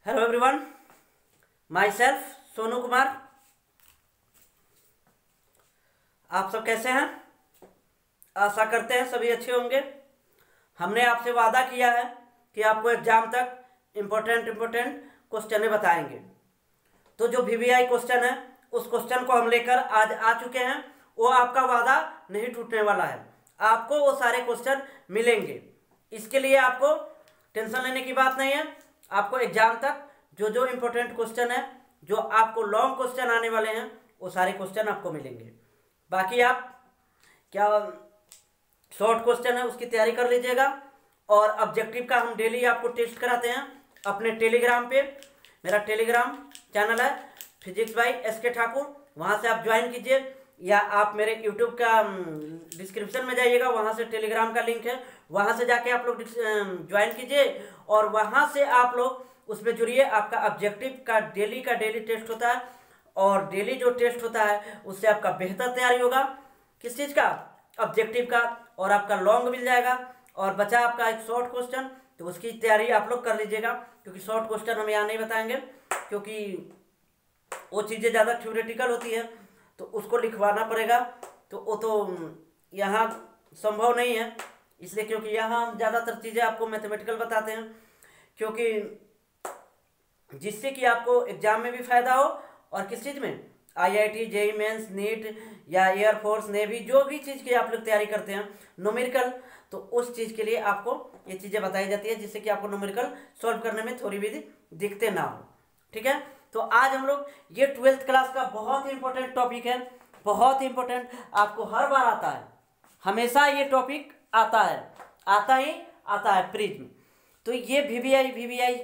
Hello everyone, my self Sonu Kumar. आप सब कैसे हैं? आशा करते हैं सभी अच्छे होंगे। हमने आपसे वादा किया है कि आपको एग्जाम तक इम्पोर्टेंट क्वेश्चन बताएंगे। तो जो वीवीआई क्वेश्चन है उस क्वेश्चन को हम लेकर आज आ चुके हैं। वो आपका वादा नहीं टूटने वाला है, आपको वो सारे क्वेश्चन मिलेंगे। इसके लिए आपको टेंशन लेने की बात नहीं है। आपको एग्जाम तक जो जो इम्पोर्टेंट क्वेश्चन है, जो आपको लॉन्ग क्वेश्चन आने वाले हैं, वो सारे क्वेश्चन आपको मिलेंगे। बाकी आप क्या शॉर्ट क्वेश्चन है उसकी तैयारी कर लीजिएगा। और ऑब्जेक्टिव का हम डेली आपको टेस्ट कराते हैं अपने टेलीग्राम पे। मेरा टेलीग्राम चैनल है फिजिक्स बाय एसके ठाकुर, वहाँ से आप ज्वाइन कीजिए, या आप मेरे यूट्यूब का डिस्क्रिप्शन में जाइएगा, वहाँ से टेलीग्राम का लिंक है, वहाँ से जाके आप लोग ज्वाइन कीजिए और वहाँ से आप लोग उसमें जुड़िए। आपका ऑब्जेक्टिव का डेली टेस्ट होता है और डेली जो टेस्ट होता है उससे आपका बेहतर तैयारी होगा। किस चीज़ का? ऑब्जेक्टिव का। और आपका लॉन्ग मिल जाएगा और बचा आपका एक शॉर्ट क्वेश्चन, तो उसकी तैयारी आप लोग कर लीजिएगा, क्योंकि शॉर्ट क्वेश्चन हम यहाँ नहीं बताएंगे, क्योंकि वो चीज़ें ज़्यादा थ्योरेटिकल होती है तो उसको लिखवाना पड़ेगा। तो वो तो यहाँ संभव नहीं है, इसलिए क्योंकि यहाँ हम ज़्यादातर चीज़ें आपको मैथमेटिकल बताते हैं, क्योंकि जिससे कि आपको एग्जाम में भी फायदा हो और किस चीज़ में, आईआईटी, जेईई मेंस, नीट या एयरफोर्स, नेवी, जो भी चीज़ की आप लोग तैयारी करते हैं न्यूमेरिकल, तो उस चीज़ के लिए आपको ये चीज़ें बताई जाती है, जिससे कि आपको न्यूमेरिकल सॉल्व करने में थोड़ी भी दिक्कतें ना हो। ठीक है, तो आज हम लोग ये 12th क्लास का बहुत ही इंपॉर्टेंट टॉपिक है, बहुत ही इंपॉर्टेंट, आपको हर बार आता है, हमेशा ये टॉपिक आता है प्रिज्म। तो ये वीवीआई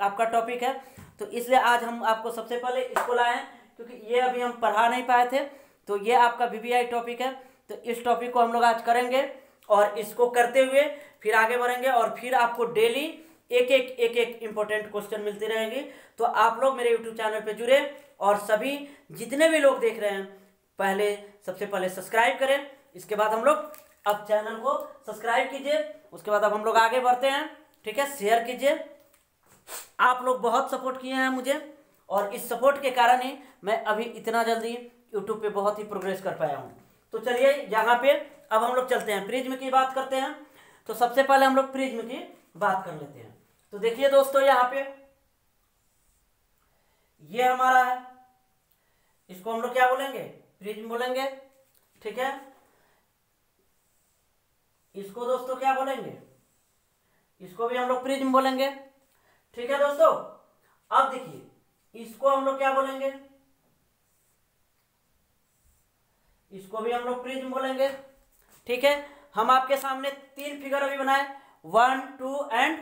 आपका टॉपिक है, तो इसलिए आज हम आपको सबसे पहले इसको लाए हैं, क्योंकि ये अभी हम पढ़ा नहीं पाए थे। तो ये आपका वीवीआई टॉपिक है, तो इस टॉपिक को हम लोग आज करेंगे और इसको करते हुए फिर आगे बढ़ेंगे और फिर आपको डेली एक इंपॉर्टेंट क्वेश्चन मिलते रहेंगे। तो आप लोग मेरे यूट्यूब चैनल पे जुड़े और सभी जितने भी लोग देख रहे हैं सबसे पहले सब्सक्राइब करें। इसके बाद हम लोग अब चैनल को सब्सक्राइब कीजिए, उसके बाद अब हम लोग आगे बढ़ते हैं। ठीक है, शेयर कीजिए। आप लोग बहुत सपोर्ट किए हैं मुझे और इस सपोर्ट के कारण ही मैं अभी इतना जल्दी यूट्यूब पे बहुत ही प्रोग्रेस कर पाया हूँ। तो चलिए यहाँ पे अब हम लोग चलते हैं, प्रिज्म की बात करते हैं। तो सबसे पहले हम लोग प्रिज्म की बात कर लेते हैं। तो देखिए दोस्तों, यहाँ पे ये हमारा है, इसको हम लोग क्या बोलेंगे? प्रिज्म बोलेंगे। ठीक है, इसको दोस्तों क्या बोलेंगे? इसको भी हम लोग प्रिज्म बोलेंगे। ठीक है दोस्तों, अब देखिए इसको हम लोग क्या बोलेंगे? इसको भी हम लोग प्रिज्म बोलेंगे। ठीक है, हम आपके सामने 3 फिगर अभी बनाए, 1, 2 एंड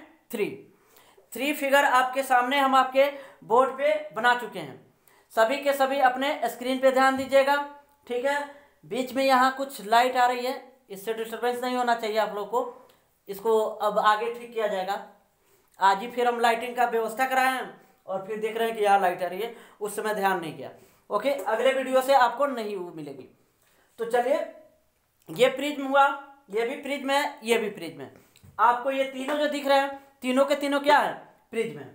3 फिगर आपके सामने हम आपके बोर्ड पे बना चुके हैं। सभी के सभी अपने स्क्रीन पे ध्यान दीजिएगा। ठीक है, बीच में यहाँ कुछ लाइट आ रही है, इससे डिस्टर्बेंस नहीं होना चाहिए आप लोग को। इसको अब आगे ठीक किया जाएगा। आज ही फिर हम लाइटिंग का व्यवस्था कराए हैं और फिर देख रहे हैं कि यहाँ लाइट आ रही है, उस समय ध्यान नहीं किया। ओके, अगले वीडियो से आपको नहीं मिलेगी। तो चलिए, ये प्रिज्म हुआ, ये भी प्रिज्म है, ये भी प्रिज्म है। आपको ये तीनों जो दिख रहे हैं, तीनों के तीनों क्या है? प्रिज्म है।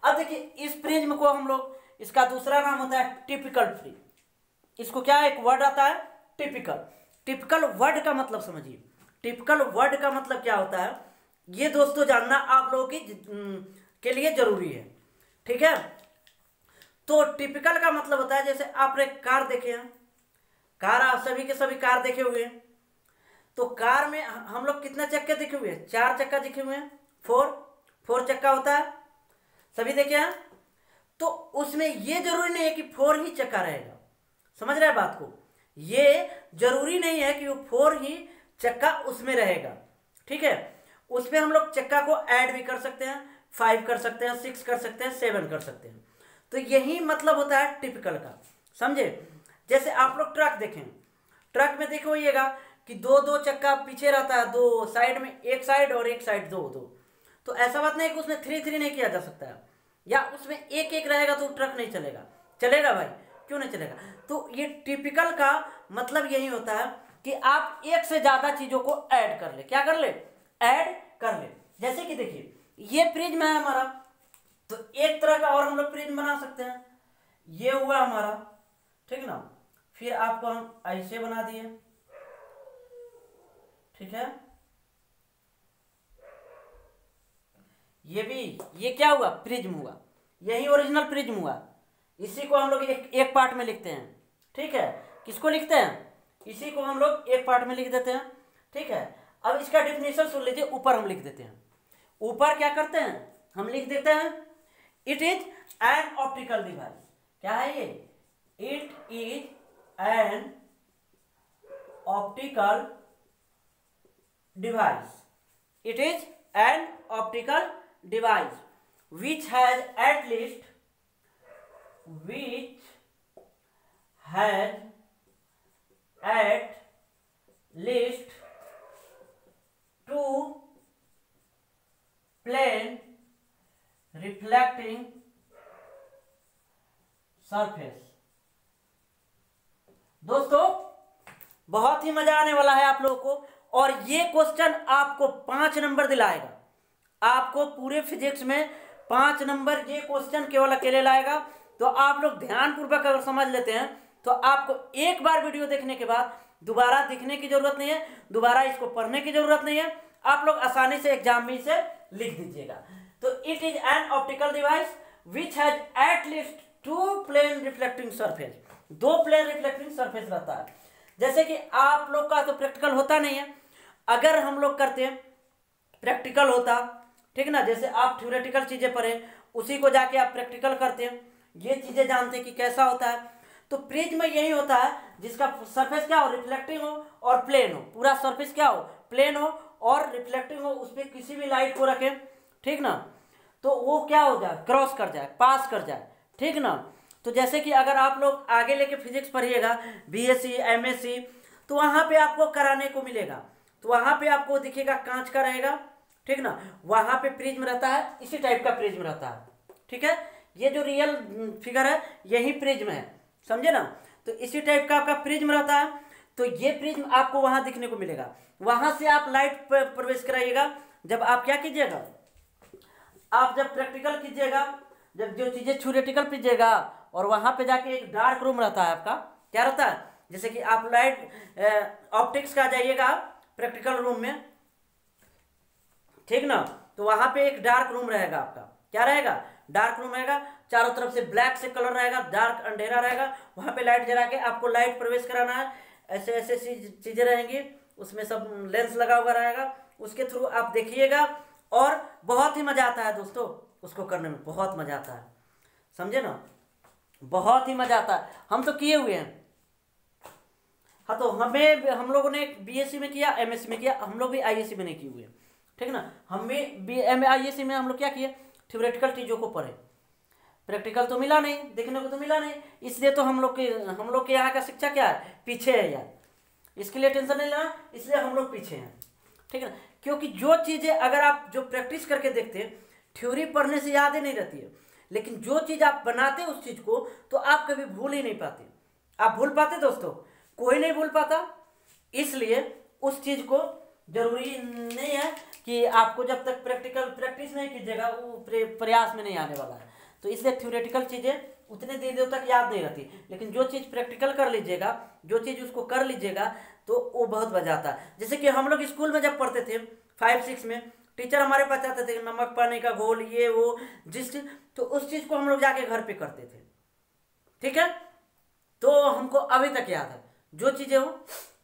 अब देखिए इस प्रिज्म को हम लोग, इसका दूसरा नाम होता है टिपिकल प्रिज्म। इसको क्या एक वर्ड आता है? टिपिकल वर्ड का मतलब समझिए। टिपिकल वर्ड का मतलब क्या होता है, ये दोस्तों जानना आप लोगों के लिए जरूरी है। ठीक है, तो टिपिकल का मतलब होता है, जैसे आपने कार देखे हैं, कार आप सभी के सभी कार देखे हुए हैं। तो कार में हम लोग कितने चक्के देखे हुए हैं? 4 चक्का देखे हुए हैं। 4 चक्का होता है, सभी देखे हैं। तो उसमें ये जरूरी नहीं है कि 4 ही चक्का रहेगा, समझ रहे हैं बात को? ये जरूरी नहीं है कि वो 4 ही चक्का उसमें रहेगा। ठीक है, उसमें हम लोग चक्का को ऐड भी कर सकते हैं, 5 कर सकते हैं, 6 कर सकते हैं, 7 कर सकते हैं। तो यही मतलब होता है टिपिकल का, समझे? जैसे आप लोग ट्रक देखें, ट्रक में देखिएगा कि 2 चक्का पीछे रहता है, 2 साइड में, एक साइड और एक साइड 2। तो ऐसा बात नहीं है कि उसमें 3 नहीं किया जा सकता है, या उसमें एक रहेगा तो ट्रक नहीं चलेगा। चलेगा भाई, क्यों नहीं चलेगा? तो ये टिपिकल का मतलब यही होता है कि आप एक से ज्यादा चीजों को ऐड कर ले। क्या कर ले? ऐड कर ले। जैसे कि देखिए ये प्रिज्म है हमारा, तो एक तरह का और हम लोग प्रिज्म बना सकते हैं। ये हुआ हमारा, ठीक ना। फिर आपको हम ऐसे बना दिए, ठीक है। ये भी, ये क्या हुआ, प्रिज्म हुआ, यही ओरिजिनल प्रिज्म हुआ। इसी को हम लोग एक पार्ट में लिखते हैं, ठीक है। किसको लिखते हैं, इसी को हम लोग एक पार्ट में लिख देते हैं, ठीक है। अब इसका डेफिनेशन सुन लीजिए, ऊपर हम लिख देते हैं। ऊपर क्या करते हैं, हम लिख देते हैं it is an optical device. क्या है ये, it is an optical device, it is an optical device which has at least two plane reflecting surface। दोस्तों बहुत ही मजा आने वाला है आप लोगों को, और ये क्वेश्चन आपको 5 नंबर दिलाएगा। आपको पूरे फिजिक्स में 5 नंबर ये क्वेश्चन केवल अकेले लाएगा। तो आप लोग ध्यानपूर्वक अगर समझ लेते हैं तो आपको एक बार वीडियो देखने के बाद दोबारा दिखने की जरूरत नहीं है, दोबारा इसको पढ़ने की जरूरत नहीं है। आप लोग आसानी से एग्जाम में इसे लिख दीजिएगा। तो it is an optical device which has at least 2 plane reflecting surface. 2 plane reflecting surface रहता है। जैसे कि आप लोग का तो प्रैक्टिकल होता नहीं है, अगर हम लोग करते हैं प्रैक्टिकल होता, ठीक ना। जैसे आप थ्योरेटिकल चीजें पढ़े, उसी को जाके आप प्रैक्टिकल करते हैं, ये चीजें जानते हैं कि कैसा होता है। तो प्रिज्म यही होता है जिसका सरफेस क्या हो, रिफ्लेक्टिंग हो और प्लेन हो। पूरा सरफेस क्या हो, प्लेन हो और रिफ्लेक्टिंग हो, उस पर किसी भी लाइट को रखें, ठीक ना, तो वो क्या हो जाए, क्रॉस कर जाए, पास कर जाए, ठीक ना। तो जैसे कि अगर आप लोग आगे लेके फिजिक्स पढ़िएगा, बीएससी एमएससी, तो वहाँ पे आपको कराने को मिलेगा। तो वहाँ पे आपको दिखेगा कांच का रहेगा, ठीक ना। वहाँ पे प्रिज्म रहता है, इसी टाइप का प्रिज्म रहता है, ठीक है। ये जो रियल फिगर है यही प्रिज्म है, समझे ना। तो इसी टाइप का आपका प्रिज्म रहता है। तो ये प्रिज्म आपको वहाँ दिखने को मिलेगा। वहाँ से आप लाइट प्रवेश कराइएगा। जब आप क्या कीजिएगा, आप जब प्रैक्टिकल कीजिएगा, जब जो चीज़ें थ्योरेटिकल कीजिएगा, और वहाँ पे जाके एक डार्क रूम रहता है आपका, क्या रहता है, जैसे कि आप लाइट ऑप्टिक्स का जाइएगा प्रैक्टिकल रूम में, ठीक ना। तो वहाँ पे एक डार्क रूम रहेगा आपका, क्या रहेगा, डार्क रूम रहेगा। चारों तरफ से ब्लैक से कलर रहेगा, डार्क अंधेरा रहेगा। वहाँ पे लाइट जला के आपको लाइट प्रवेश कराना है। ऐसे ऐसे चीज़ें रहेंगी, उसमें सब लेंस लगा हुआ रहेगा, उसके थ्रू आप देखिएगा। और बहुत ही मज़ा आता है दोस्तों, उसको करने में बहुत मज़ा आता है, समझे ना, बहुत ही मज़ा आता है। हम तो किए हुए हैं। हाँ, तो हम लोगों ने बीएससी में किया, एमएससी में किया, हम लोग भी आईएससी में नहीं किए हुए, ठीक ना। हम भी आईएससी में हम लोग क्या किए, थ्योरेटिकल चीज़ों को पढ़े, प्रैक्टिकल तो मिला नहीं, देखने को तो मिला नहीं। इसलिए तो हम लोग के यहाँ का शिक्षा क्या है, पीछे है यार। इसके लिए टेंशन नहीं लेना, इसलिए हम लोग पीछे हैं, ठीक है ना। क्योंकि जो चीज़ें अगर आप जो प्रैक्टिस करके देखते हैं, थ्योरी पढ़ने से याद ही नहीं रहती है, लेकिन जो चीज़ आप बनाते उस चीज़ को, तो आप कभी भूल ही नहीं पाते। आप भूल पाते दोस्तों, कोई नहीं भूल पाता। इसलिए उस चीज़ को जरूरी नहीं है कि आपको जब तक प्रैक्टिस नहीं कीजिएगा वो प्रयास में नहीं आने वाला है। तो इसलिए थ्योरेटिकल चीज़ें उतने देर तक याद नहीं रहती, लेकिन जो चीज़ प्रैक्टिकल कर लीजिएगा, जो चीज़ उसको कर लीजिएगा, तो वो बहुत मजा आता है। जैसे कि हम लोग स्कूल में जब पढ़ते थे 5-6 में, टीचर हमारे पास आते थे नमक पानी का घोल, ये वो जिस, तो उस चीज़ को हम लोग जाके घर पे करते थे, ठीक है। तो हमको अभी तक याद है जो चीज़ें हो,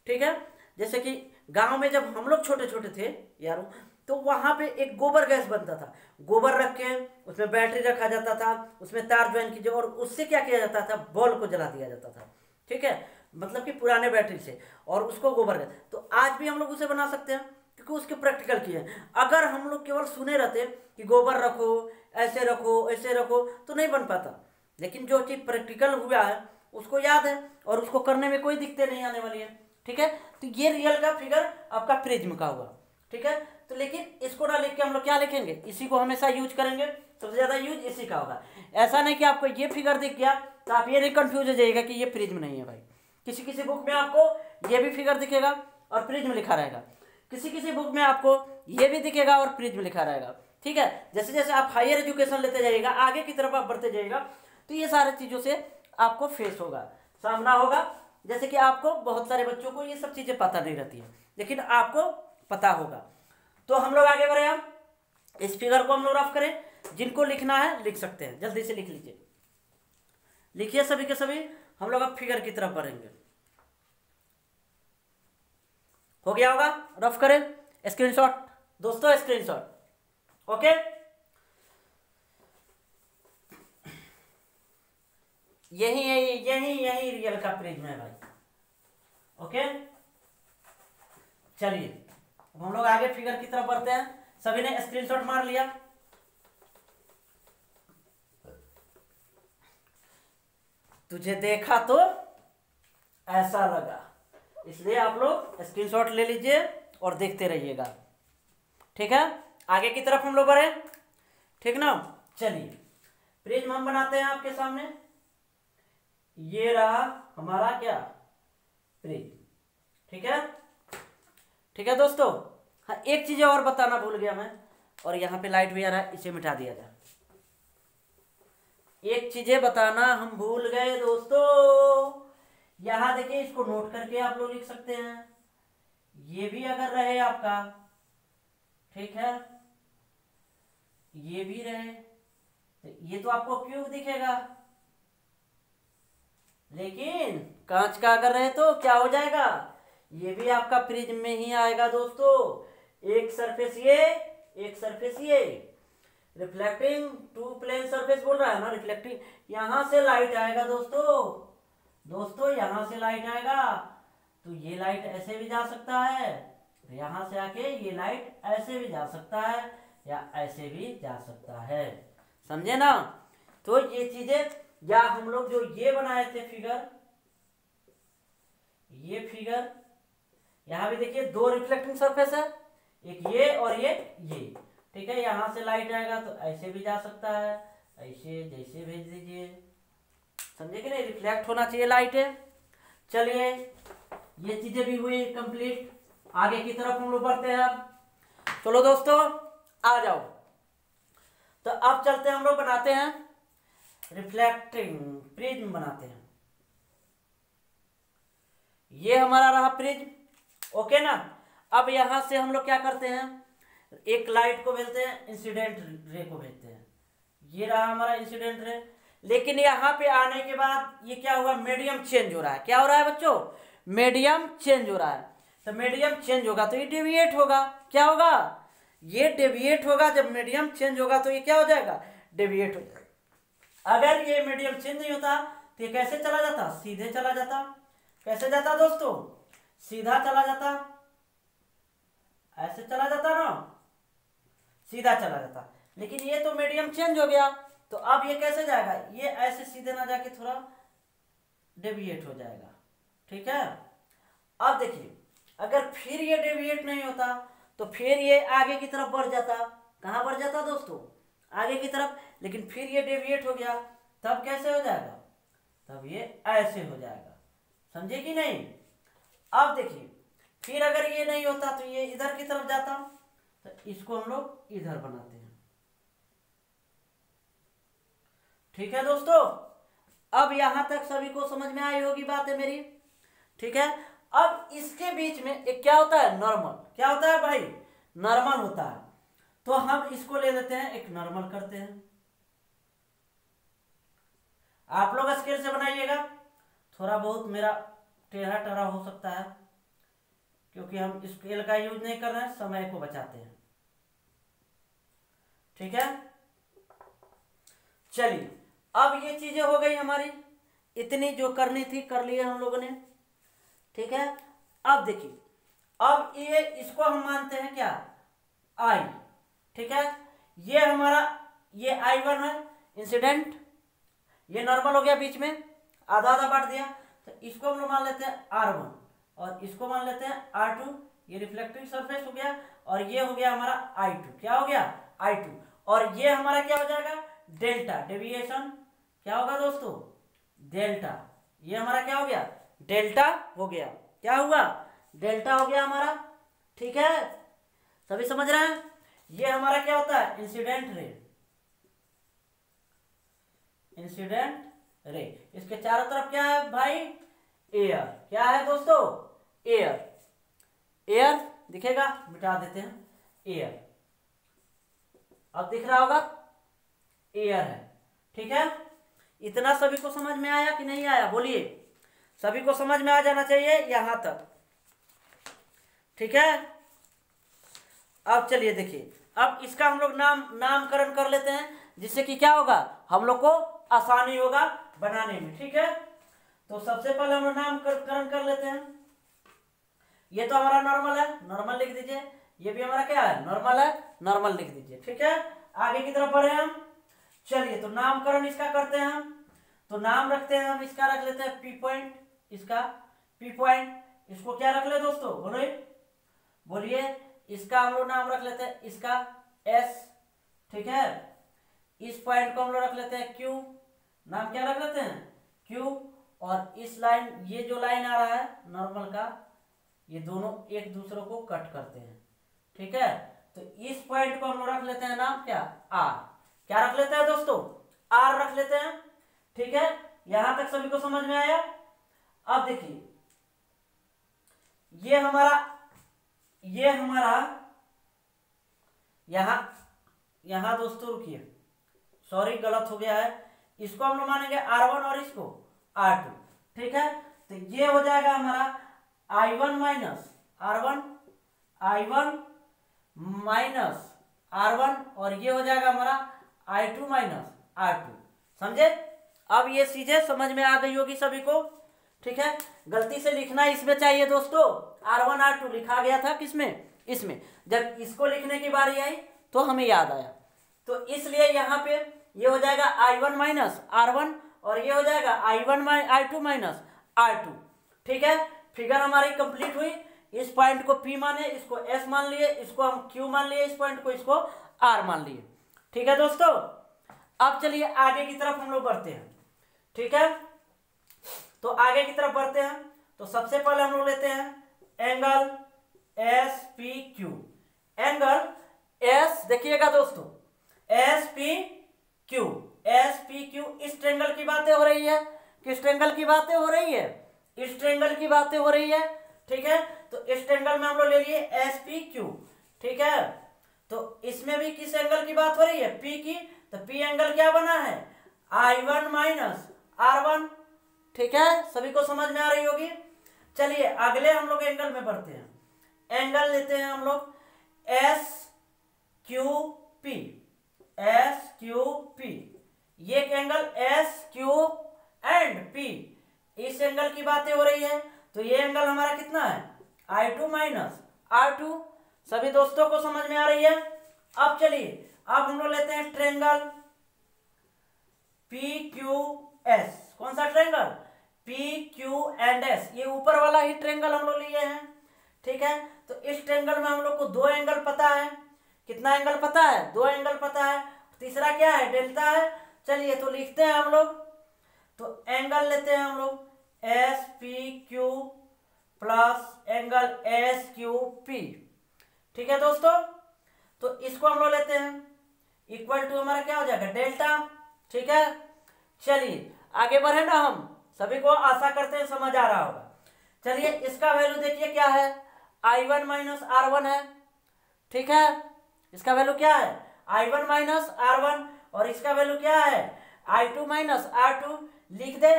ठीक है। जैसे कि गांव में जब हम लोग छोटे छोटे थे यारों, तो वहाँ पे एक गोबर गैस बनता था। गोबर रख के उसमें बैटरी रखा जाता था, उसमें तार ज्वाइन कीजिए, और उससे क्या किया जाता था, बॉल को जला दिया जाता था, ठीक है, मतलब कि पुराने बैटरी से, और उसको गोबर गैस। तो आज भी हम लोग उसे बना सकते हैं, क्योंकि उसके प्रैक्टिकल किए हैं। अगर हम लोग केवल सुने रहते कि गोबर रखो, ऐसे रखो, ऐसे रखो, तो नहीं बन पाता। लेकिन जो चीज़ प्रैक्टिकल हुआ है उसको याद है, और उसको करने में कोई दिक्कत नहीं आने वाली है, ठीक है। तो ये रियल का फिगर आपका प्रिज्म का हुआ, ठीक है। तो लेकिन इसको ना लिख के हम लोग क्या लिखेंगे, इसी को हमेशा यूज करेंगे, सबसे ज़्यादा यूज इसी का होगा। ऐसा नहीं कि आपको ये फिगर दिख गया तो आप ये नहीं कंफ्यूज हो जाइएगा कि ये प्रिज्म नहीं है भाई। किसी किसी बुक में आपको ये भी फिगर दिखेगा और प्रिज्म लिखा रहेगा, किसी किसी बुक में आपको ये भी दिखेगा और प्रिज्म लिखा रहेगा। ठीक है। जैसे जैसे आप हायर एजुकेशन लेते जाइएगा, आगे की तरफ आप बढ़ते जाइएगा, तो ये सारे चीज़ों से आपको फेस होगा, सामना होगा। जैसे कि आपको बहुत सारे बच्चों को ये सब चीज़ें पता नहीं रहती है, लेकिन आपको पता होगा। तो हम लोग आगे बढ़े, हम इस फिगर को हम लोग रफ करें। जिनको लिखना है लिख सकते हैं, जल्दी से लिख लीजिए, लिखिए सभी के सभी। हम लोग अब फिगर की तरफ बढ़ेंगे। हो गया होगा, रफ करें, स्क्रीनशॉट दोस्तों, स्क्रीनशॉट। ओके, यही रियल का प्रिज्म है भाई। ओके, चलिए अब हम लोग आगे फिगर की तरफ बढ़ते हैं। सभी ने स्क्रीनशॉट मार लिया। तुझे देखा तो ऐसा लगा, इसलिए आप लोग स्क्रीनशॉट ले लीजिए और देखते रहिएगा, ठीक है। आगे की तरफ हम लोग बढ़े, ठीक ना। चलिए प्रिज्म हम बनाते हैं आपके सामने। ये रहा हमारा क्या, प्रिज्म, ठीक है। ठीक है दोस्तों, हाँ एक चीज और बताना भूल गया मैं, और यहाँ पे लाइट भी आ रहा है, इसे मिटा दिया जाए। एक चीजें बताना हम भूल गए दोस्तों, यहां देखिए, इसको नोट करके आप लोग लिख सकते हैं। ये भी अगर रहे आपका, ठीक है, ये भी रहे, तो ये तो आपको क्यूब दिखेगा, लेकिन कांच का अगर रहे तो क्या हो जाएगा, ये भी आपका प्रिज्म में ही आएगा दोस्तों। एक सरफेस ये, एक सरफेस ये, रिफ्लेक्टिंग टू प्लेन सरफेस बोल रहा है ना, रिफ्लेक्टिंग, यहां से लाइट आएगा दोस्तों यहां से लाइट आएगा, तो ये लाइट ऐसे भी जा सकता है, तो यहां से आके ये लाइट ऐसे भी जा सकता है, या ऐसे भी जा सकता है, समझे ना। तो ये चीजें, या हम लोग जो ये बनाए थे फिगर, ये फिगर, यहां भी देखिए दो रिफ्लेक्टिंग सरफेस है, एक ये और ये, ठीक है। यहां से लाइट आएगा तो ऐसे भी जा सकता है, ऐसे जैसे भेज दीजिए, समझे कि नहीं, रिफ्लेक्ट होना चाहिए लाइट है। चलिए ये चीजें भी हुई कंप्लीट, आगे की तरफ हम लोग बढ़ते हैं अब। चलो दोस्तों आ जाओ, तो अब चलते हैं, हम लोग बनाते हैं रिफ्लेक्टिंग प्रिज्म बनाते हैं। ये हमारा रहा प्रिज्म, ओके ना। अब यहां से हम लोग क्या करते हैं, एक लाइट को भेजते हैं, इंसिडेंट रे को भेजते हैं। ये रहा हमारा इंसिडेंट रे, लेकिन यहां पे आने के बाद ये क्या हुआ, मीडियम चेंज हो रहा है। क्या हो रहा है बच्चों, मीडियम चेंज हो रहा है। तो मीडियम चेंज होगा तो ये डेविएट होगा, क्या होगा, ये डेविएट होगा। जब मीडियम चेंज होगा तो ये क्या हो जाएगा, डेविएट हो जाएगा। अगर ये मीडियम चेंज नहीं होता तो ये कैसे चला जाता, सीधे चला जाता। कैसे जाता दोस्तों, सीधा चला जाता, ऐसे चला जाता ना, सीधा चला जाता। लेकिन ये तो मीडियम चेंज हो गया, तो अब ये कैसे जाएगा, ये ऐसे सीधे ना जाके थोड़ा डेविएट हो जाएगा, ठीक है। अब देखिए, अगर फिर ये डेविएट नहीं होता तो फिर ये आगे की तरफ बढ़ जाता। कहाँ बढ़ जाता दोस्तों, आगे की तरफ। लेकिन फिर ये डेविएट हो गया, तब कैसे हो जाएगा, तब ये ऐसे हो जाएगा, समझे कि नहीं। अब देखिए, फिर अगर ये नहीं होता तो ये इधर की तरफ जाता, तो इसको हम लोग इधर बनाते हैं, ठीक है दोस्तों। अब यहां तक सभी को समझ में आई होगी बात है मेरी, ठीक है। अब इसके बीच में एक क्या होता है, नॉर्मल। क्या होता है भाई, नॉर्मल होता है। तो हम इसको ले लेते हैं, एक नॉर्मल करते हैं। आप लोग स्केल से बनाइएगा, थोड़ा बहुत मेरा टेढ़ा टढ़ा हो सकता है, क्योंकि हम स्केल का यूज नहीं कर रहे हैं, समय को बचाते हैं, ठीक है। चलिए अब ये चीजें हो गई हमारी, इतनी जो करनी थी कर ली है हम लोगों ने, ठीक है। अब देखिए, अब ये इसको हम मानते हैं क्या, आई, ठीक है। ये हमारा, ये I1 है इंसिडेंट, ये नॉर्मल हो गया, बीच में आधा आधा बांट दिया, तो इसको हम लोग मान लेते हैं R1 और इसको मान लेते हैं R2। ये रिफ्लेक्टिंग सरफेस हो गया, और ये हो गया हमारा I2। क्या हो गया, I2। और ये हमारा क्या हो जाएगा, डेल्टा, डेविएशन क्या होगा दोस्तों, डेल्टा। ये हमारा क्या हो गया, डेल्टा हो गया। क्या हुआ, डेल्टा हो गया हमारा, ठीक है। सभी समझ रहे हैं, ये हमारा क्या होता है, इंसिडेंट रे। इंसिडेंट रे, इसके चारों तरफ क्या है भाई, एयर। क्या है दोस्तों, एयर। एयर दिखेगा, मिटा देते हैं, एयर। अब दिख रहा होगा, एयर है। ठीक है, इतना सभी को समझ में आया कि नहीं आया, बोलिए। सभी को समझ में आ जाना चाहिए यहां तक। ठीक है, अब चलिए देखिए, अब इसका हम लोग नामकरण कर लेते हैं, जिससे कि क्या होगा, हम लोग को आसानी होगा बनाने में। ठीक है, तो सबसे पहले हम लोग नामकरण कर लेते हैं। ये तो हमारा नॉर्मल है, नॉर्मल लिख दीजिए। ये भी हमारा क्या है, नॉर्मल है, नॉर्मल लिख दीजिए। ठीक है, आगे की तरफ बढ़े हम। चलिए, तो नामकरण इसका करते हैं हम। तो नाम रखते हैं हम, इसका रख लेते हैं पी पॉइंट, इसका पी पॉइंट। इसको क्या रख ले दोस्तों, बोलिए। इसका हम लोग नाम रख लेते हैं, इसका एस। ठीक है, इस पॉइंट को हम लोग रख लेते हैं क्यू। नाम क्या रख लेते हैं, क्यू। और इस लाइन, ये जो लाइन आ रहा है नॉर्मल का, ये दोनों एक दूसरे को कट करते हैं। ठीक है, तो इस पॉइंट को हम लोग रख लेते हैं नाम क्या, आर। क्या रख लेते हैं दोस्तों, आर रख लेते हैं। ठीक है, यहां तक सभी को समझ में आया। अब देखिए, ये हमारा यहां दोस्तों रुकिए, सॉरी गलत हो गया है। इसको हम लोग मानेंगे R1 और इसको R2। ठीक है, तो ये हो जाएगा हमारा I1 minus R1, I1 minus R1, और ये हो जाएगा हमारा I2 माइनस R2। समझे, अब ये चीजें समझ में आ गई होगी सभी को। ठीक है, गलती से लिखना इसमें चाहिए दोस्तों, R1 R2 लिखा गया था किसमें, इसमें। जब इसको लिखने की बारी आई तो हमें याद आया, तो इसलिए यहाँ पे ये हो जाएगा I1 माइनस R1, और ये हो जाएगा I2 माइनस R2। ठीक है, फिगर हमारी कंप्लीट हुई। इस पॉइंट को P माने, इसको S मान लिए, इसको हम Q मान लिए, इस पॉइंट को इसको R मान लिए। ठीक है दोस्तों, अब चलिए आगे की तरफ हम लोग बढ़ते हैं। ठीक है, तो आगे की तरफ बढ़ते हैं। तो सबसे पहले हम लोग लेते हैं एंगल SPQ। एंगल S, देखिएगा दोस्तों, SPQ, इस ट्रेंगल की बातें हो रही है। किस ट्रेंगल की बातें हो रही है, इस ट्रेंगल की बातें हो रही है। ठीक है, तो इस ट्रेंगल में हम लोग ले लिए SPQ। ठीक है, तो इसमें भी किस एंगल की बात हो रही है, P की। तो P एंगल क्या बना है, I1 माइनस R1। ठीक है, सभी को समझ में आ रही होगी। चलिए अगले हम लोग एंगल में बढ़ते हैं। एंगल लेते हैं हम लोग SQP। ये एंगल SQ एंड P, इस एंगल की बातें हो रही है। तो ये एंगल हमारा कितना है, I2 माइनस R2। सभी दोस्तों को समझ में आ रही है। अब चलिए, अब हम लोग लेते हैं ट्रेंगल PQS। कौन सा ट्रेंगल, PQS। ये ऊपर वाला ही ट्रेंगल हम लोग लिए हैं। ठीक है, तो इस ट्रेंगल में हम लोग को दो एंगल पता है। कितना एंगल पता है, दो एंगल पता है। तीसरा क्या है, डेल्टा है। चलिए तो लिखते हैं हम लोग, तो एंगल लेते हैं हम लोग SPQ प्लस एंगल SQP। ठीक है दोस्तों, तो इसको हम लोग लेते हैं इक्वल टू, हमारा क्या हो जाएगा, डेल्टा। ठीक है, चलिए आगे बढ़े ना हम, सभी को आशा करते हैं समझ आ रहा होगा। चलिए इसका वैल्यू देखिए क्या है, I1 माइनस R1 है। ठीक है, इसका वैल्यू क्या है, I1 माइनस R1, और इसका वैल्यू क्या है, I2 माइनस R2। लिख दे,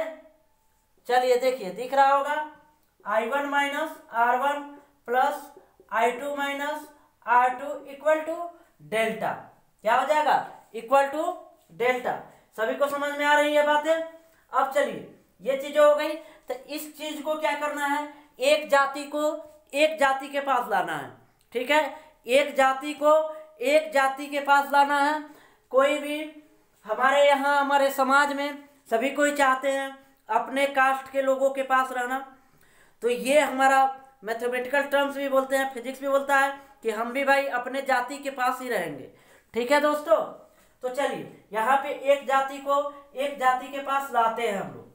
चलिए देखिए दिख रहा होगा, I1 minus R1 plus I2 minus R2 equal to delta. क्या हो जाएगा, इक्वल टू डेल्टा। सभी को समझ में आ रही है बातें। अब चलिए, ये चीज हो गई, तो इस चीज को क्या करना है, एक जाति को एक जाति के पास लाना है। ठीक है, एक जाति को एक जाति के पास लाना है। कोई भी हमारे यहाँ, हमारे समाज में सभी कोई चाहते हैं अपने कास्ट के लोगों के पास रहना। तो ये हमारा मैथमेटिकल टर्म्स भी बोलते हैं, फिजिक्स भी बोलता है कि हम भी भाई अपने जाति के पास ही रहेंगे। ठीक है दोस्तों, तो चलिए यहाँ पे एक जाति को एक जाति के पास लाते हैं हम लोग।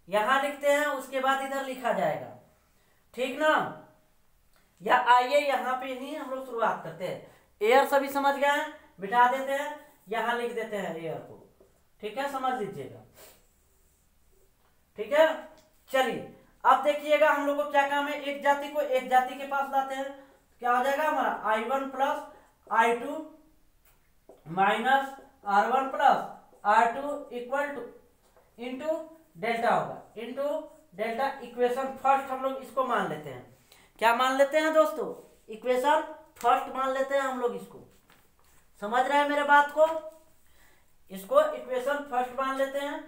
यहाँ लिखते हैं, उसके बाद इधर लिखा जाएगा। ठीक ना, या आइए यहाँ पे ही हम लोग शुरुआत करते हैं। एयर सभी समझ गए हैं, बिठा देते हैं, यहां लिख देते हैं एयर को, ठीक है, समझ लीजिएगा, ठीक है। चलिए अब देखिएगा हम लोग को क्या काम है, एक जाति को एक जाति के पास लाते हैं, क्या हो जाएगा हमारा I1 plus I2 minus R1 plus R2 equal two into delta होगा, इंटू डेल्टा। इक्वेशन फर्स्ट हम लोग इसको मान लेते हैं, क्या मान लेते हैं दोस्तों, इक्वेशन फर्स्ट मान लेते हैं हम लोग इसको, समझ रहे हैं मेरे बात को, इसको इक्वेशन फर्स्ट मान लेते हैं,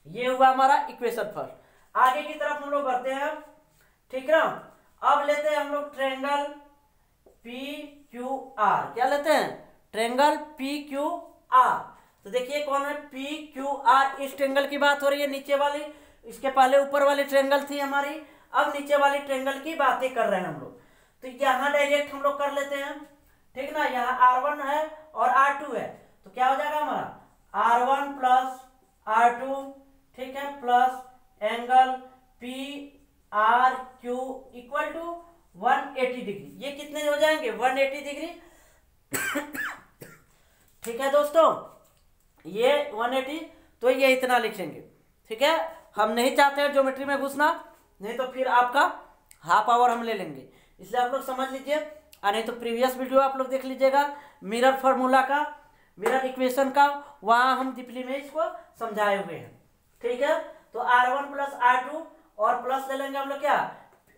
ये हुआ हमारा इक्वेशन फर्स्ट। आगे की तरफ हम लोग बढ़ते हैं, ठीक ना। अब लेते हैं हम लोग ट्रायंगल पी क्यू आर, क्या लेते हैं, ट्रायंगल पी क्यू आर। तो देखिए कौन है पी क्यू आर, इस ट्रायंगल की बात हो रही है, नीचे वाली, इसके पहले ऊपर वाली ट्रायंगल थी हमारी, अब नीचे वाली ट्रायंगल की बातें कर रहे हैं हम लोग। तो यहाँ डायरेक्ट हम लोग कर लेते हैं, ठीक ना। यहाँ R1 है और R2 है, तो क्या हो जाएगा हमारा R1 प्लस R2, ठीक है, plus angle P R Q equal to 180 degree. ये कितने हो जाएंगे 180 डिग्री ठीक है दोस्तों, ये 180, तो ये इतना लिखेंगे, ठीक है। हम नहीं चाहते हैं ज्योमेट्री में घुसना, नहीं तो फिर आपका हाफ आवर हम ले लेंगे, इसलिए आप लोग समझ लीजिए, और नहीं तो प्रीवियस वीडियो आप लोग देख लीजिएगा मिरर फार्मूला का, मिरर इक्वेशन का, वहां हम डीपली में इसको समझाए हुए हैं, ठीक है। तो R1 प्लस R2 और प्लस ले लेंगे हम लोग क्या,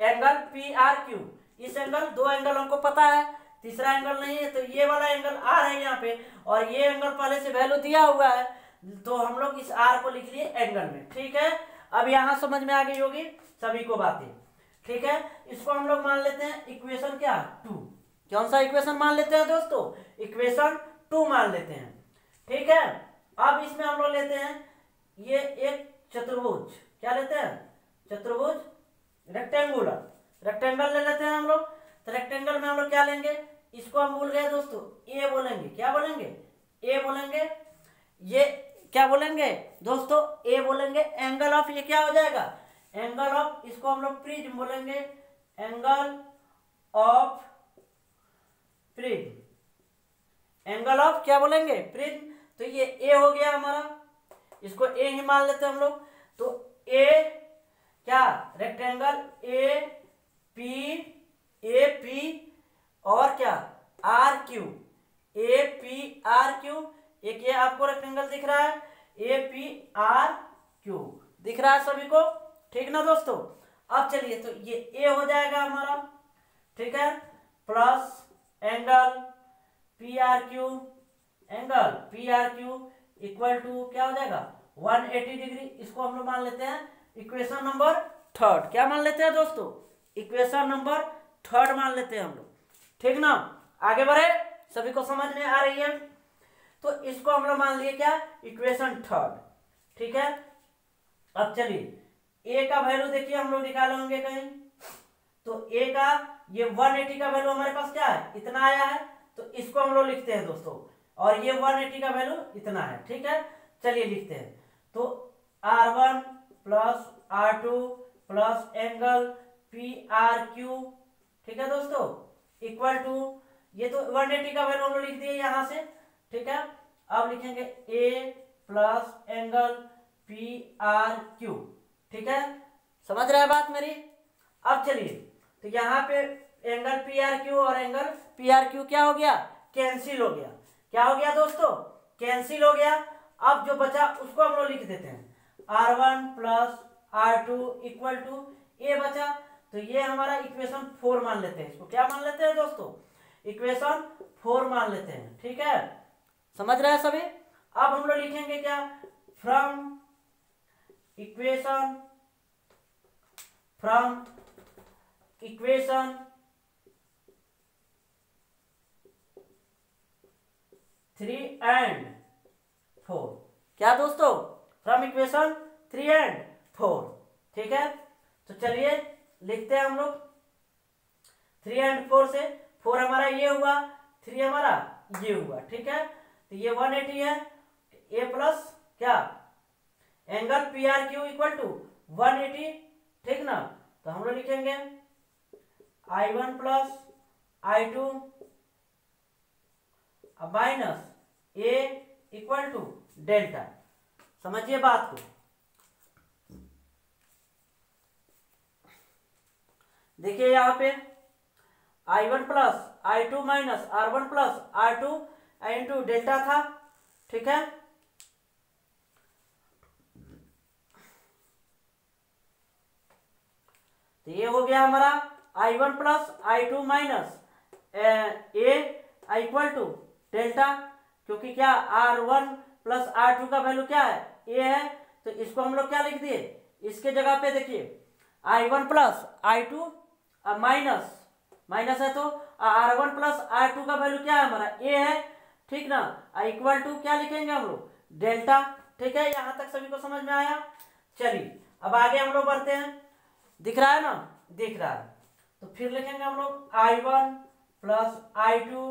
एंगल पी आर क्यू। इस एंगल, दो एंगल हमको पता है, तीसरा एंगल नहीं है, तो ये वाला एंगल आर है यहाँ पे, और ये एंगल पहले से वैल्यू दिया हुआ है, तो हम लोग इस आर को लिख लिए एंगल में, ठीक है। अब यहाँ समझ में आ गई होगी सभी को बातें, ठीक है। इसको हम लोग मान लेते हैं इक्वेशन क्या 2, कौन सा इक्वेशन मान लेते हैं दोस्तों, इक्वेशन 2 मान लेते हैं, ठीक है। अब इसमें हम लोग लेते हैं ये एक चतुर्भुज, क्या लेते हैं, चतुर्भुज, रेक्टेंगुलर, रेक्टेंगल ले लेते हैं हम लोग। तो रेक्टेंगल में हम लोग क्या लेंगे, इसको हम भूल गए दोस्तों, ए बोलेंगे, क्या बोलेंगे, ए बोलेंगे, ये क्या बोलेंगे दोस्तों, ए बोलेंगे। एंगल ऑफ ये क्या हो जाएगा, एंगल ऑफ, इसको हम लोग प्रिज्म बोलेंगे, angle of prism, angle of क्या बोलेंगे, प्रिज्म। तो ये ए हो गया हमारा, इसको ए ही मान लेते हैं हम लोग। तो ए क्या, रेक्टेंगल ए पी और क्या R Q, A P R Q, एक ये आपको रेक्टेंगल दिख रहा है, ए पी आर क्यू दिख रहा है सभी को, ठीक ना दोस्तों। अब चलिए, तो ये ए हो जाएगा हमारा, ठीक है, plus angle P R Q, angle P R Q equal to क्या हो जाएगा 180 डिग्री। इसको हम लोग मान लेते हैं इक्वेशन नंबर 3, क्या मान लेते हैं दोस्तों, इक्वेशन नंबर 3 मान लेते हैं हम लोग, ठीक ना। आगे बढ़े, सभी को समझ में आ रही है। तो इसको हम लोग मान लिए क्या, इक्वेशन 3, ठीक है। अब चलिए ए का वैल्यू देखिए हम लोग निकाले होंगे कहीं, तो ए का ये 180 का वैल्यू हमारे पास क्या है, इतना आया है, तो इसको हम लोग लिखते हैं दोस्तों, और ये 180 का वैल्यू इतना है, ठीक है। चलिए लिखते हैं, तो R1 plus R2 plus angle P R Q, ठीक है दोस्तों, इक्वल टू, ये तो 180 का वैल्यू हम लोग लिख दिए यहाँ से, ठीक है। अब लिखेंगे A plus angle P R Q, ठीक है, समझ रहे हैं बात मेरी। अब चलिए, तो यहाँ पे एंगल पी आर क्यू और एंगल पी आर क्यू क्या हो गया, कैंसिल हो गया, क्या हो गया दोस्तों, कैंसिल हो गया। अब जो बचा उसको हम लोग लिख देते हैं, R1 plus R2 equal to ए बचा, तो ये हमारा इक्वेशन 4 मान लेते हैं, इसको क्या मान लेते हैं दोस्तों, इक्वेशन 4 मान लेते हैं, ठीक है, समझ रहे हैं सभी। अब हम लोग लिखेंगे क्या, फ्रॉम इक्वेशन 3 and 4, क्या दोस्तों, फ्रॉम इक्वेशन 3 and 4, ठीक है। तो चलिए लिखते हैं हम लोग 3 and 4 से, 4 हमारा ये हुआ, 3 हमारा ये हुआ, ठीक है। तो ये 180 है, ए प्लस क्या, angle P R Q equal to 180, ठीक ना। तो हम लोग लिखेंगे I1 plus I2 minus A equal to delta. समझिए बात को। देखिए यहां पे I1 plus I2 minus R1 plus R2 into delta था, ठीक है। तो ये हो गया हमारा I1 plus I2 minus A equal to delta, क्योंकि क्या R1 प्लस R2 का वैल्यू क्या है, ए है, तो इसको हम लोग क्या लिख दिए, इसके जगह पे देखिए I1 plus I2 minus minus है तो R1 प्लस R2 का वैल्यू क्या है हमारा, ए है, ठीक ना। इक्वल टू क्या लिखेंगे हम लोग, डेल्टा, ठीक है। यहां तक सभी को समझ में आया। चलिए अब आगे हम लोग बढ़ते हैं। दिख रहा है ना, दिख रहा है, तो फिर लिखेंगे हम लोग I1 plus I2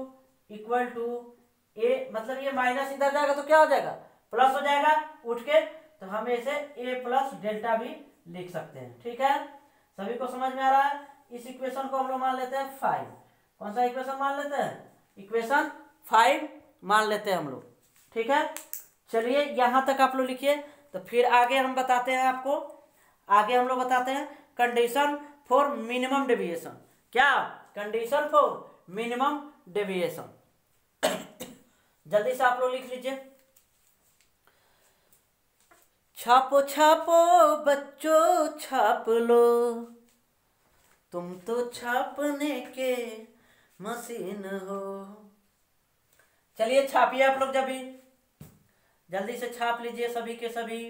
equal to ए, मतलब ये माइनस इधर जाएगा तो क्या हो जाएगा, प्लस हो जाएगा उठ के, तो हम इसे ए प्लस डेल्टा भी लिख सकते हैं, ठीक है। सभी को समझ में आ रहा है। इस इक्वेशन को हम लोग मान लेते हैं 5। कौन सा इक्वेशन मान लेते हैं, इक्वेशन 5 मान लेते हैं हम लोग, ठीक है। चलिए यहां तक आप लोग लिखिए, तो फिर आगे हम बताते हैं आपको, आगे हम लोग बताते हैं कंडीशन फॉर मिनिमम डेविएशन। क्या कंडीशन फॉर मिनिमम डेविएशन, जल्दी से आप लोग लिख लीजिए। छापो छापो बच्चों छाप लो, तुम तो छापने के मशीन हो। चलिए छापिए आप लोग, जब जल्दी से छाप लीजिए सभी के सभी।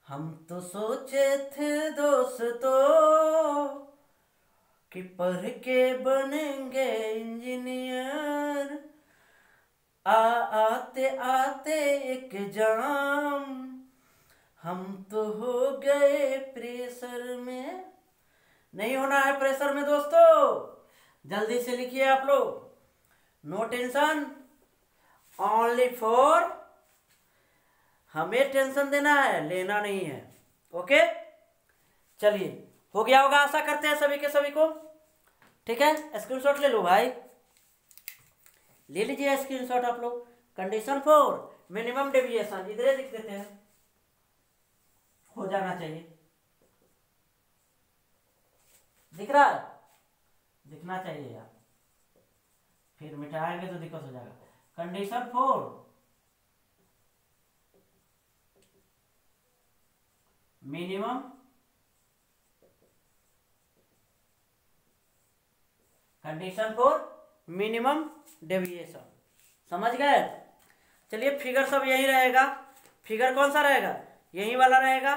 हम तो सोचे थे दोस्तों कि पढ़ के बनेंगे इंजीनियर, आते आते एग्जाम हम तो हो गए प्रेशर में। नहीं होना है प्रेशर में दोस्तों, जल्दी से लिखिए आप लोग। नो टेंशन, ओनली फॉर, हमें टेंशन देना है, लेना नहीं है, ओके। चलिए हो गया होगा, आशा करते हैं सभी के सभी को, ठीक है। स्क्रीनशॉट ले लो भाई, ले लीजिए स्क्रीनशॉट आप लोग। कंडीशन फॉर मिनिमम डेविएशन इधर लिख देते हैं, हो जाना चाहिए। दिख रहा है, दिखना चाहिए यार, फिर मिटाएंगे तो दिक्कत हो जाएगा। Condition for minimum condition for minimum deviation, समझ गए। चलिए फिगर सब यही रहेगा। फिगर कौन सा रहेगा, यही वाला रहेगा,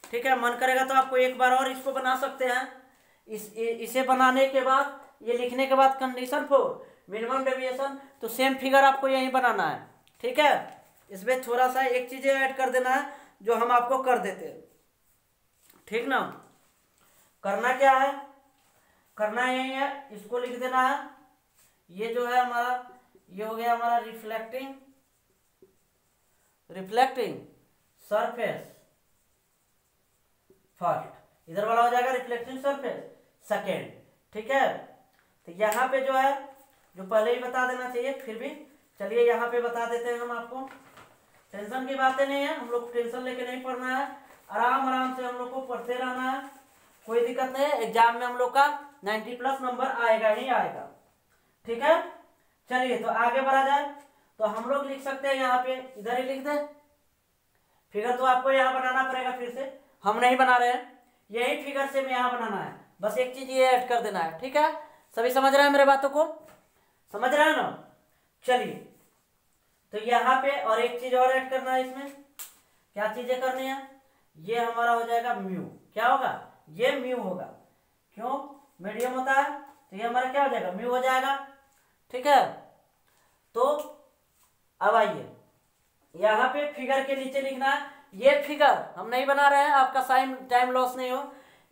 ठीक है। मन करेगा तो आपको एक बार और इसको बना सकते हैं। इसे बनाने के बाद, ये लिखने के बाद कंडीशन फॉर मिनिमम डेविएशन, तो सेम फिगर आपको यही बनाना है, ठीक है। इसमें थोड़ा सा एक चीज़ ऐड कर देना है जो हम आपको कर देते हैं, ठीक ना। करना क्या है, करना यही है, इसको लिख देना है। ये जो है हमारा, ये हो गया हमारा रिफ्लेक्टिंग सरफेस फर्स्ट, इधर वाला हो जाएगा रिफ्लेक्टिंग सरफेस सेकेंड, ठीक है। तो यहाँ पे जो है, जो पहले ही बता देना चाहिए, फिर भी चलिए यहाँ पे बता देते हैं हम आपको। टेंशन की बातें नहीं है, हम लोग टेंशन लेके नहीं पढ़ना है, आराम आराम से हम लोग को पढ़ते रहना है, कोई दिक्कत नहीं है। एग्जाम में हम लोग का 90+ नंबर आएगा ही आएगा, ठीक है। चलिए तो आगे बढ़ा जाए, तो हम लोग लिख सकते हैं यहाँ पे, इधर ही लिख दे। फिगर तो आपको यहाँ बनाना पड़ेगा, फिर से हम नहीं बना रहे हैं, यही फिगर से में यहाँ बनाना है, बस एक चीज ये ऐड कर देना है, ठीक है। सभी समझ रहे हैं मेरे बातों को, समझ रहे हैं ना। चलिए तो यहाँ पे और एक चीज और ऐड करना है इसमें। क्या चीजें करनी है, ये हमारा हो जाएगा म्यू। क्या होगा, ये म्यू होगा, क्यों, मीडियम होता है, तो ये हमारा क्या हो जाएगा, म्यू हो जाएगा, ठीक है। तो अब आइए यहाँ पे फिगर के नीचे लिखना है, ये फिगर हम नहीं बना रहे हैं, आपका टाइम लॉस नहीं हो,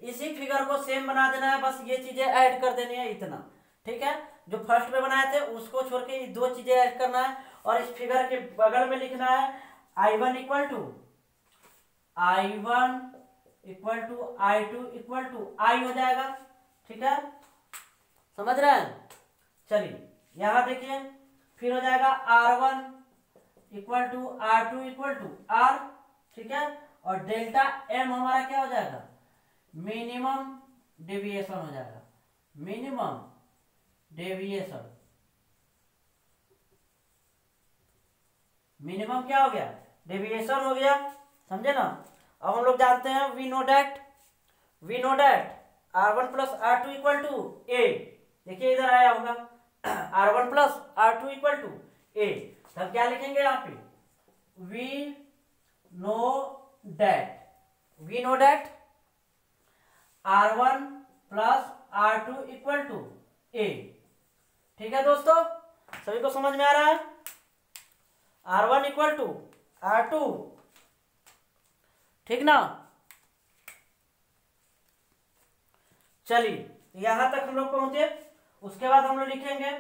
इसी फिगर को सेम बना देना है, बस ये चीजें ऐड कर देनी है, इतना, ठीक है। जो फर्स्ट में बनाए थे उसको छोड़ के ये दो चीजें ऐड करना है, और इस फिगर के बगल में लिखना है I1 equal to I1 equal to I two equal to I हो जाएगा। ठीक है, समझ रहे हैं। चलिए यहां देखिए, फिर हो जाएगा R1 equal to R2 equal to R। ठीक है, और डेल्टा M हमारा क्या हो जाएगा, मिनिमम डेविएशन हो जाएगा, मिनिमम डेविएशन। मिनिमम क्या हो गया, डेविएशन हो गया, समझे ना। अब हम लोग जानते हैं we know that R1 plus R2 equal to A. देखिए इधर आया होगा R1 plus R2 equal to ए, तब क्या लिखेंगे यहाँ पे, we know that R1 plus R2 equal to A. ठीक है दोस्तों, सभी को समझ में आ रहा है। R1 इक्वल टू R2, ठीक ना। चलिए यहां तक हम लोग पहुंचे, उसके बाद हम लोग लिखेंगे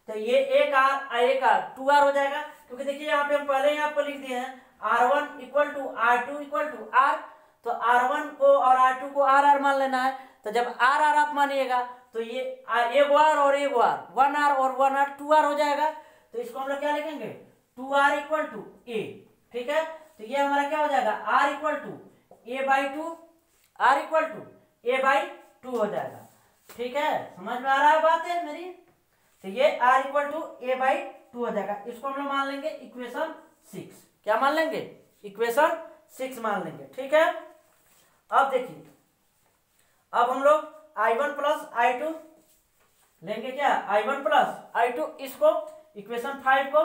तो ये एक आर 2R हो जाएगा, क्योंकि देखिए यहाँ पे हम पहले ही आपको लिख दिए हैं R1 equal to R2 equal to R। तो R1 को और R2 को R मान लेना है, तो जब R आप मानिएगा तो ये एक R और एक R, 1R और 1R 2R हो जाएगा। तो इसको हम लोग क्या लिखेंगे, 2R इक्वल टू ए। ठीक है, तो ये हमारा क्या हो जाएगा, R equal to A by two, R equal to A by 2 हो जाएगा। ठीक है, समझ में आ रहा है बात है मेरी। तो ये R equal to A by 2 हो जाएगा। इसको हम लोग मान लेंगे इक्वेशन 6। क्या मान लेंगे, इक्वेशन 6 मान लेंगे। ठीक है, अब देखिए, अब हम लोग I1 प्लस I2 लेंगे, क्या I1 प्लस I2, इसको इक्वेशन 5 को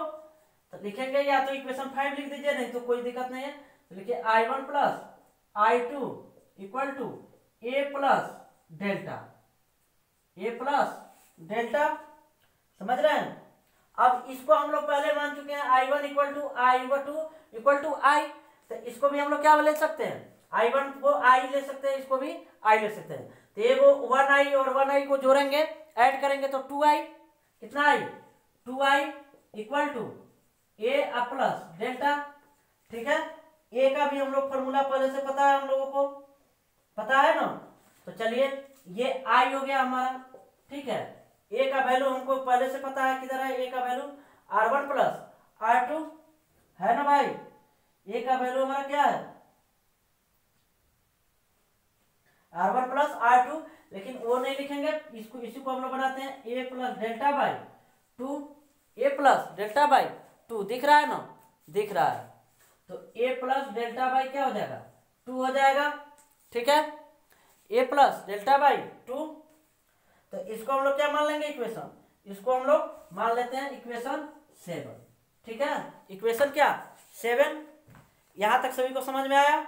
तो लिखेंगे, या तो इक्वेशन 5 लिख दीजिए, नहीं तो कोई दिक्कत नहीं है। तो लिखिए I1 plus I2 equal to A plus delta, समझ रहे हैं। अब इसको हम लोग पहले मान चुके हैं I1 equal to I2 equal to I, तो इसको भी हम लोग क्या ले सकते हैं, I1 को I ले सकते हैं, इसको भी I ले सकते हैं। तो ये वो 1I और 1I को जोड़ेंगे, ऐड करेंगे तो 2I, कितना I, 2I equal to A plus delta. ठीक है, ए का भी हम लोग फॉर्मूला पहले से पता है, हम लोगों को पता है ना। तो चलिए ये I हो गया हमारा। ठीक है, ए का वैल्यू हमको पहले से पता है, किधर है ए का वैल्यू, R1 प्लस R2 है ना भाई। ए का वैल्यू हमारा क्या है, R1 प्लस R2, लेकिन वो नहीं लिखेंगे, इसको इसी को हम लोग बनाते हैं A plus delta by 2, A plus delta by 2, दिख रहा है ना, दिख रहा है। तो ए प्लस डेल्टा बाई क्या हो जाएगा, 2 हो जाएगा। ठीक है, ए प्लस डेल्टा बाई 2, तो इसको हम लोग क्या मान लेंगे, इक्वेशन, इसको हम लोग मान लेते हैं इक्वेशन 7। ठीक है, इक्वेशन क्या 7। यहां तक सभी को समझ में आया,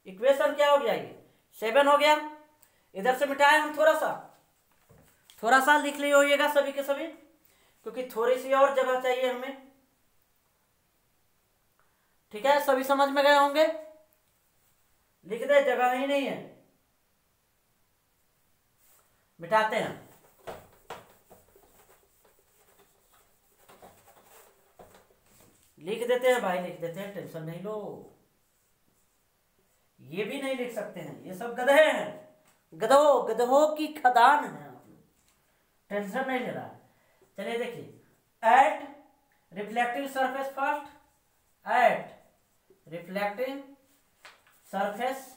इक्वेशन क्या हो गया, ये 7 हो गया। इधर से मिटाए हम थोड़ा सा लिख लिए होइएगा सभी के सभी, क्योंकि थोड़ी सी और जगह चाहिए हमें। ठीक है, सभी समझ में गए होंगे, लिख दे, जगह ही नहीं है, मिटाते हैं। लिख देते हैं भाई, लिख देते हैं, टेंशन नहीं लो। ये भी नहीं लिख सकते हैं, ये सब गधे हैं, गधों की खदान है, आप लोग टेंशन नहीं ले रहा है। चलिए देखिए, at reflecting surface first, at reflecting surface,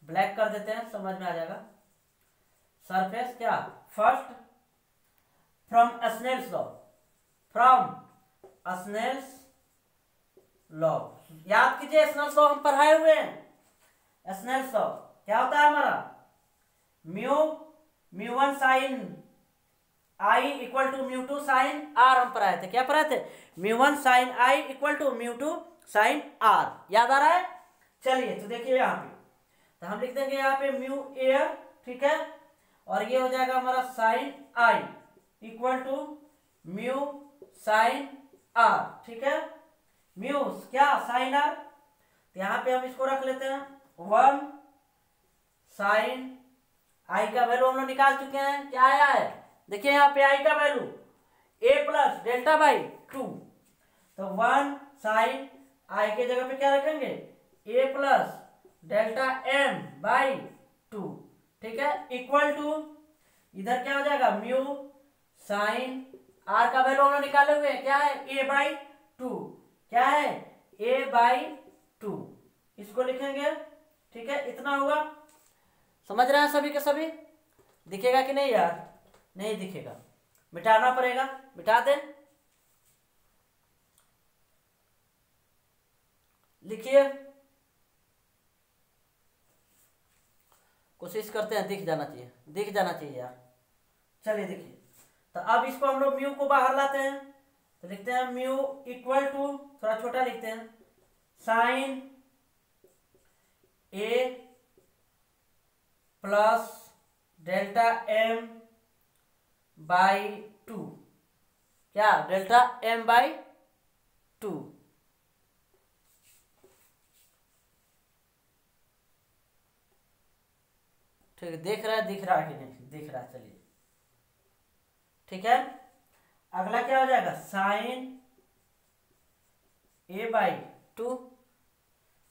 black कर देते हैं, समझ में आ जाएगा। सरफेस क्या फर्स्ट, फ्रॉम स्नेल्स लॉ, याद कीजिए स्नेल्स लॉ हम पढ़ाए हुए हैं। स्नेल्स लॉ क्या होता है हमारा, mu 1 sine I equal to mu 2 sine R, हम पढ़ाए थे, क्या पढ़ाए थे, mu 1 sine I equal to mu 2 sine R, याद आ रहा है। चलिए तो देखिए यहाँ पे, तो हम लिख देंगे यहाँ पे म्यू एयर, ठीक है, और ये हो जाएगा हमारा sine I equal to mu sine R. ठीक है, म्यू क्या साइन आर, तो यहाँ पे हम इसको रख लेते हैं 1 साइन आई का वैल्यू हम लोग निकाल चुके हैं, क्या आया है, देखिए यहाँ पे आई का value A plus delta by 2, तो 1 साइन आई के जगह पे क्या रखेंगे, ए प्लस डेल्टा m बाई 2, ठीक है, इक्वल टू इधर क्या हो जाएगा म्यू साइन r का वैल्यू हम लोग निकाले हुए हैं, क्या है a/2, क्या है a/2, इसको लिखेंगे, ठीक है, इतना होगा। समझ रहे हैं सभी के सभी? दिखेगा कि नहीं यार? नहीं दिखेगा, मिटाना पड़ेगा, मिटा दें, लिखिए, कोशिश करते हैं, दिख जाना चाहिए, दिख जाना चाहिए यार। चलिए देखिए, तो अब इसको हम लोग म्यू को बाहर लाते हैं, तो लिखते हैं म्यू इक्वल टू, थोड़ा छोटा लिखते हैं, sine A plus delta m by 2, क्या डेल्टा m बाई 2, ठीक है, देख रहा है, दिख रहा है कि नहीं दिख रहा है? चलिए ठीक है, अगला क्या हो जाएगा साइन a/2,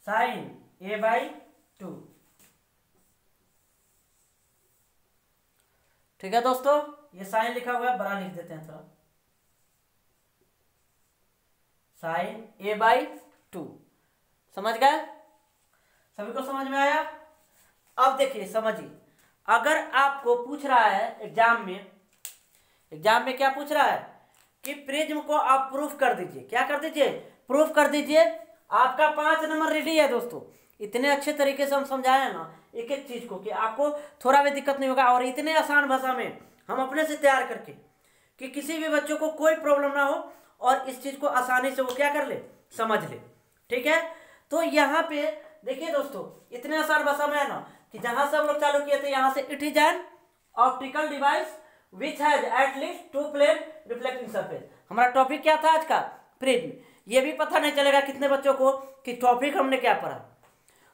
साइन a/2, ठीक है दोस्तों, ये साइन लिखा हुआ है, बड़ा लिख देते हैं थोड़ा, साइन a/2, समझ गए? सभी को समझ में आया? अब देखिए समझिए, अगर आपको पूछ रहा है एग्जाम में क्या पूछ रहा है कि प्रिज्म को आप प्रूफ कर दीजिए, क्या कर दीजिए, प्रूफ कर दीजिए, आपका 5 नंबर रेडी है दोस्तों। इतने अच्छे तरीके से हम समझाए ना एक एक चीज को कि आपको थोड़ा भी दिक्कत नहीं होगा, और इतने आसान भाषा में हम अपने से तैयार करके कि किसी भी बच्चों को कोई प्रॉब्लम ना हो और इस चीज को आसानी से वो क्या कर ले, समझ ले, ठीक है। तो यहाँ पे देखिए दोस्तों, इतने आसान भाषा में है ना कि जहां से हम लोग चालू किए थे, यहाँ से it is an optical device which has at least 2 plane reflecting surface. हमारा टॉपिक क्या था आज का, प्रिज्म। ये भी पता नहीं चलेगा कितने बच्चों को कि टॉपिक हमने क्या पढ़ा।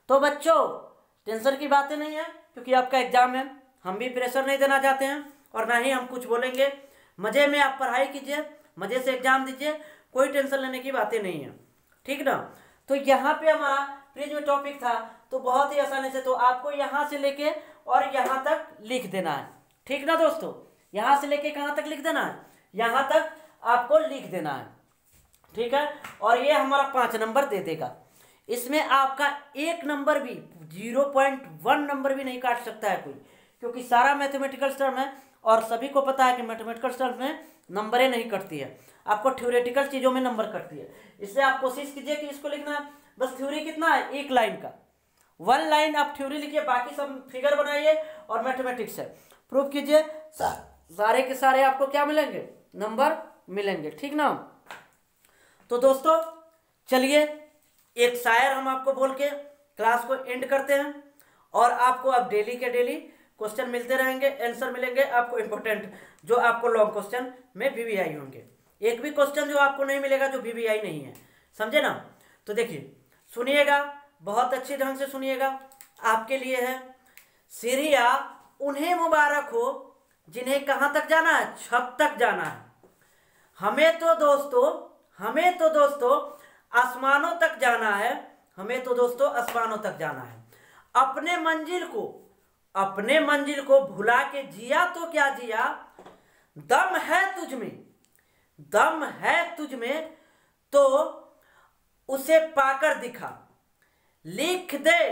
तो बच्चों टेंशन की बातें नहीं है, क्योंकि आपका एग्जाम है, हम भी प्रेशर नहीं देना चाहते हैं और ना ही हम कुछ बोलेंगे। मजे में आप पढ़ाई कीजिए, मजे से एग्जाम दीजिए, कोई टेंशन लेने की बातें नहीं है, ठीक ना। तो यहाँ पे हमारा प्रिज्म टॉपिक था, तो बहुत ही आसानी से तो आपको यहाँ से लेके और यहाँ तक लिख देना है, ठीक ना दोस्तों। यहाँ से लेके कहाँ तक लिख देना है, यहाँ तक आपको लिख देना है, ठीक है। और ये हमारा 5 नंबर दे देगा। इसमें आपका 1 नंबर भी, 0.1 नंबर भी नहीं काट सकता है कोई, क्योंकि सारा मैथमेटिकल टर्म है और सभी को पता है कि मैथमेटिकल टर्म में नंबरें नहीं कटती है, आपको थ्योरेटिकल चीज़ों में नंबर कटती है। इसलिए आप कोशिश कीजिए कि इसको लिखना है, बस थ्योरी कितना है, 1 लाइन का, 1 लाइन आप थ्योरी लिखिए, बाकी सब फिगर बनाइए और मैथमेटिक्स है, प्रूफ कीजिए, सारे के सारे आपको क्या मिलेंगे, नंबर मिलेंगे, ठीक ना। तो दोस्तों चलिए एक शायर हम आपको बोल के क्लास को एंड करते हैं, और आपको अब डेली के डेली क्वेश्चन मिलते रहेंगे, आंसर मिलेंगे आपको इंपॉर्टेंट, जो आपको लॉन्ग क्वेश्चन में VVI होंगे। एक भी क्वेश्चन जो आपको नहीं मिलेगा जो VVI नहीं है, समझे ना। तो देखिए सुनिएगा, बहुत अच्छी ढंग से सुनिएगा, आपके लिए है। सीढ़ियाँ उन्हें मुबारक हो जिन्हें कहाँ तक जाना है, छत तक जाना है। हमें तो दोस्तों आसमानों तक जाना है, हमें तो दोस्तों आसमानों तक जाना है। अपने मंजिल को भुला के जिया तो क्या जिया, दम है तुझ में तो उसे पाकर दिखा। लिख दे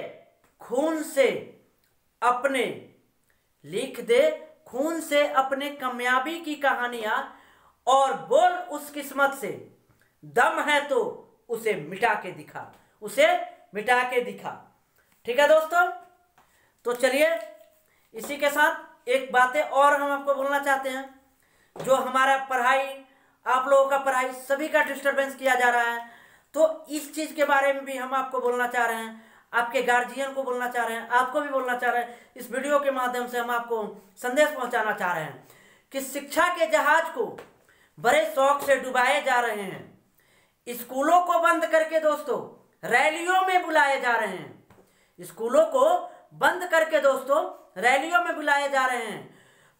खून से अपने कामयाबी की कहानियां, और बोल उस किस्मत से, दम है तो उसे मिटा के दिखा, ठीक है दोस्तों। तो चलिए इसी के साथ एक बातें और हम आपको बोलना चाहते हैं, जो हमारा पढ़ाई, आप लोगों का पढ़ाई सभी का डिस्टर्बेंस किया जा रहा है, तो इस चीज़ के बारे में भी हम आपको बोलना चाह रहे हैं, आपके गार्जियन को बोलना चाह रहे हैं, आपको भी बोलना चाह रहे हैं। इस वीडियो के माध्यम से हम आपको संदेश पहुंचाना चाह रहे हैं कि शिक्षा के जहाज को बड़े शौक से डुबाए जा रहे हैं, स्कूलों को बंद करके दोस्तों रैलियों में बुलाए जा रहे हैं, स्कूलों को बंद करके दोस्तों रैलियों में बुलाए जा रहे हैं।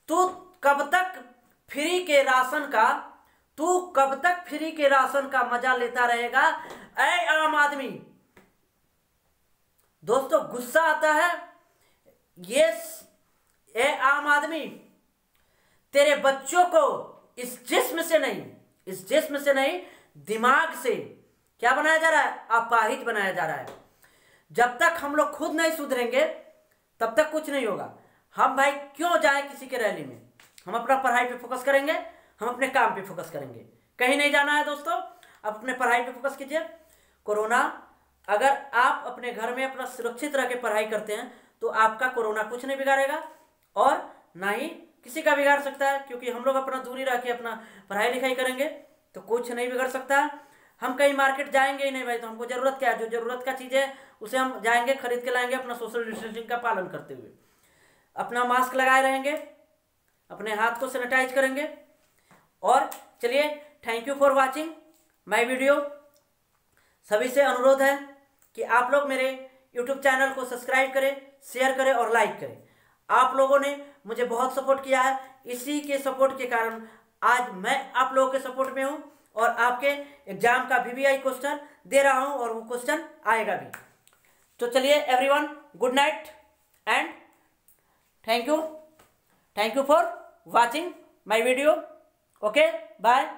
तू कब तक फ्री के राशन का मजा लेता रहेगा, ऐ आम आदमी। दोस्तों गुस्सा आता है, ये आम आदमी तेरे बच्चों को इस जिस्म से नहीं दिमाग से क्या बनाया जा रहा है, अपाहिज बनाया जा रहा है। जब तक हम लोग खुद नहीं सुधरेंगे तब तक कुछ नहीं होगा। हम भाई क्यों जाए किसी के रैली में, हम अपना पढ़ाई पे फोकस करेंगे, हम अपने काम पे फोकस करेंगे, कहीं नहीं जाना है दोस्तों। आप अपने पढ़ाई पे फोकस कीजिए। कोरोना, अगर आप अपने घर में अपना सुरक्षित रह के पढ़ाई करते हैं तो आपका कोरोना कुछ नहीं बिगाड़ेगा और ना ही किसी का बिगाड़ सकता है, क्योंकि हम लोग अपना दूरी रह के अपना पढ़ाई लिखाई करेंगे तो कुछ नहीं बिगड़ सकता। हम कहीं मार्केट जाएंगे ही नहीं भाई, तो हमको ज़रूरत क्या है, जो ज़रूरत का चीज़ है उसे हम जाएंगे खरीद के लाएंगे, अपना सोशल डिस्टेंसिंग का पालन करते हुए, अपना मास्क लगाए रहेंगे, अपने हाथ को सैनिटाइज करेंगे। और चलिए, thank you for watching my video. सभी से अनुरोध है कि आप लोग मेरे यूट्यूब चैनल को सब्सक्राइब करें, शेयर करें और लाइक करें। आप लोगों ने मुझे बहुत सपोर्ट किया है, इसी के सपोर्ट के कारण आज मैं आप लोगों के सपोर्ट में हूँ और आपके एग्जाम का VVI क्वेश्चन दे रहा हूँ और वो क्वेश्चन आएगा भी। तो चलिए everyone, good night and thank you for watching my video. Okay, bye.